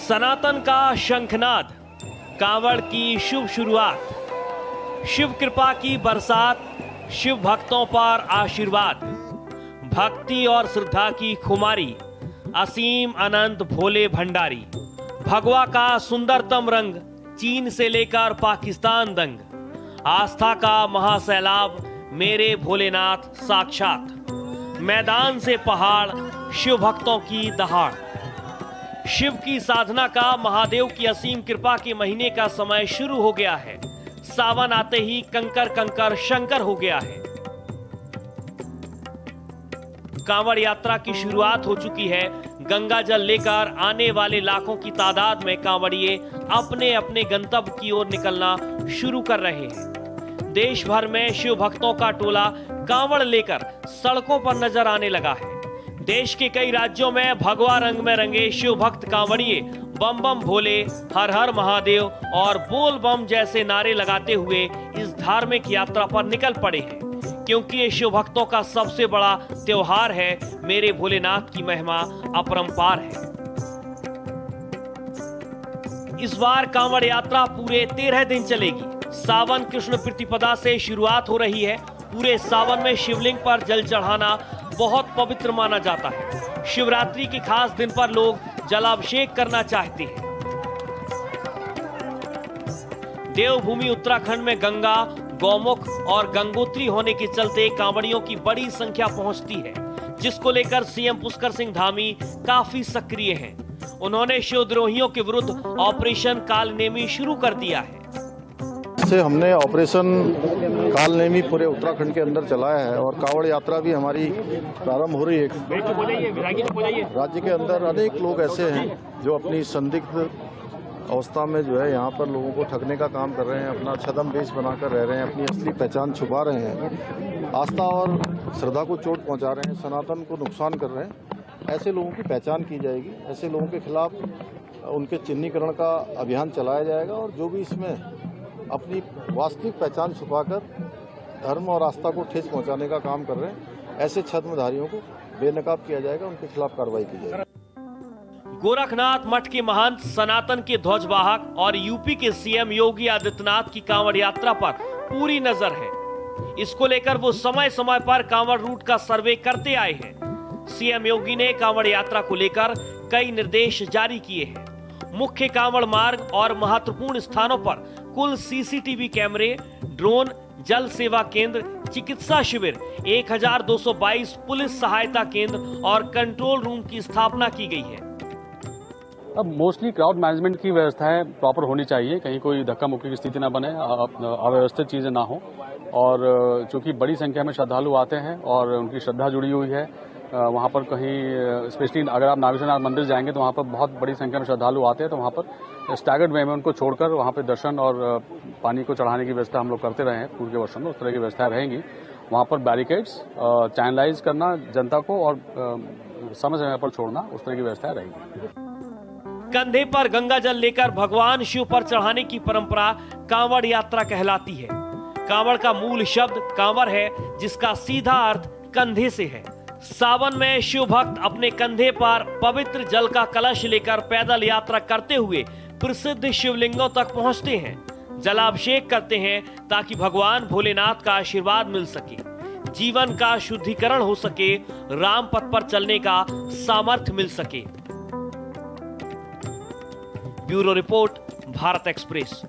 सनातन का शंखनाद, कांवड़ की शुभ शुरुआत, शिव कृपा की बरसात, शिव भक्तों पर आशीर्वाद, भक्ति और श्रद्धा की खुमारी, असीम अनंत भोले भंडारी, भगवा का सुंदरतम रंग, चीन से लेकर पाकिस्तान दंग, आस्था का महासैलाब, मेरे भोलेनाथ साक्षात, मैदान से पहाड़, शिव भक्तों की दहाड़। शिव की साधना का, महादेव की असीम कृपा के महीने का समय शुरू हो गया है। सावन आते ही कंकर कंकर शंकर हो गया है। कांवड़ यात्रा की शुरुआत हो चुकी है। गंगा जल लेकर आने वाले लाखों की तादाद में कांवड़िए अपने अपने गंतव्य की ओर निकलना शुरू कर रहे हैं। देश भर में शिव भक्तों का टोला कांवड़ लेकर सड़कों पर नजर आने लगा है। देश के कई राज्यों में भगवा रंग में रंगे शिव भक्त कांवड़िए बम बम भोले, हर हर महादेव और बोल बम जैसे नारे लगाते हुए इस धार्मिक यात्रा पर निकल पड़े हैं, क्योंकि ये शिव भक्तों का सबसे बड़ा त्योहार है। मेरे भोलेनाथ की महिमा अपरंपार है। इस बार कांवड़ यात्रा पूरे 13 दिन चलेगी। सावन कृष्ण प्रतिपदा से शुरुआत हो रही है। पूरे सावन में शिवलिंग पर जल चढ़ाना बहुत पवित्र माना जाता है। शिवरात्रि के खास दिन पर लोग जलाभिषेक करना चाहते हैं। देवभूमि उत्तराखंड में गंगा, गौमुख और गंगोत्री होने के चलते कांवड़ियों की बड़ी संख्या पहुंचती है, जिसको लेकर सीएम पुष्कर सिंह धामी काफी सक्रिय हैं। उन्होंने शिवद्रोहियों के विरुद्ध ऑपरेशन कालनेमी शुरू कर दिया है। से हमने ऑपरेशन कालनेमी पूरे उत्तराखंड के अंदर चलाया है और कांवड़ यात्रा भी हमारी प्रारंभ हो रही है। राज्य के अंदर अनेक लोग ऐसे हैं जो अपनी संदिग्ध अवस्था में जो है यहाँ पर लोगों को ठगने का काम कर रहे हैं, अपना छद्म वेश बनाकर रह रहे हैं, अपनी असली पहचान छुपा रहे हैं, आस्था और श्रद्धा को चोट पहुँचा रहे हैं, सनातन को नुकसान कर रहे हैं। ऐसे लोगों की पहचान की जाएगी। ऐसे लोगों के खिलाफ उनके चिन्हीकरण का अभियान चलाया जाएगा और जो भी इसमें अपनी वास्तविक पहचान छुपाकर धर्म और आस्था को ठेस पहुंचाने का काम कर रहे हैं, ऐसे छद्मधारियों को बेनकाब किया जाएगा, उनके खिलाफ कार्रवाई की जाएगी। गोरखनाथ मठ के महंत, सनातन के ध्वजवाहक और यूपी के सीएम योगी आदित्यनाथ की कांवड़ यात्रा पर पूरी नजर है। इसको लेकर वो समय समय पर कांवड़ रूट का सर्वे करते आए हैं। सीएम योगी ने कांवड़ यात्रा को लेकर कई निर्देश जारी किए हैं। मुख्य कांवड़ मार्ग और महत्वपूर्ण स्थानों पर कुल सीसीटीवी कैमरे, ड्रोन, जल सेवा केंद्र, चिकित्सा शिविर, 1222 पुलिस सहायता केंद्र और कंट्रोल रूम की स्थापना की गई है। अब मोस्टली क्राउड मैनेजमेंट की व्यवस्थाएं प्रॉपर होनी चाहिए, कहीं कोई धक्का मुक्की की स्थिति ना बने, अव्यवस्थित चीजें ना हो। और चूंकि बड़ी संख्या में श्रद्धालु आते हैं और उनकी श्रद्धा जुड़ी हुई है, वहाँ पर कहीं स्पेशली अगर आप नागेश्वरनाथ मंदिर जाएंगे तो वहाँ पर बहुत बड़ी संख्या में श्रद्धालु आते हैं, तो वहाँ पर स्टैगर्ड वे में उनको छोड़कर वहाँ पर दर्शन और पानी को चढ़ाने की व्यवस्था हम लोग करते रहे हैं पूर्व के वर्षों में। उस तरह की व्यवस्थाएं रहेंगी। वहाँ पर बैरिकेड्स, चैनलाइज करना जनता को और समय समय पर छोड़ना, उस तरह की व्यवस्थाएं रहेंगी। कंधे पर गंगा जल लेकर भगवान शिव पर चढ़ाने की परंपरा कांवड़ यात्रा कहलाती है। कांवड़ का मूल शब्द कांवर है, जिसका सीधा अर्थ कंधे से है। सावन में शिव भक्त अपने कंधे पर पवित्र जल का कलश लेकर पैदल यात्रा करते हुए प्रसिद्ध शिवलिंगों तक पहुंचते हैं, जलाभिषेक करते हैं, ताकि भगवान भोलेनाथ का आशीर्वाद मिल सके, जीवन का शुद्धिकरण हो सके, राम पथ पर चलने का सामर्थ्य मिल सके। Bureau report, Bharat express.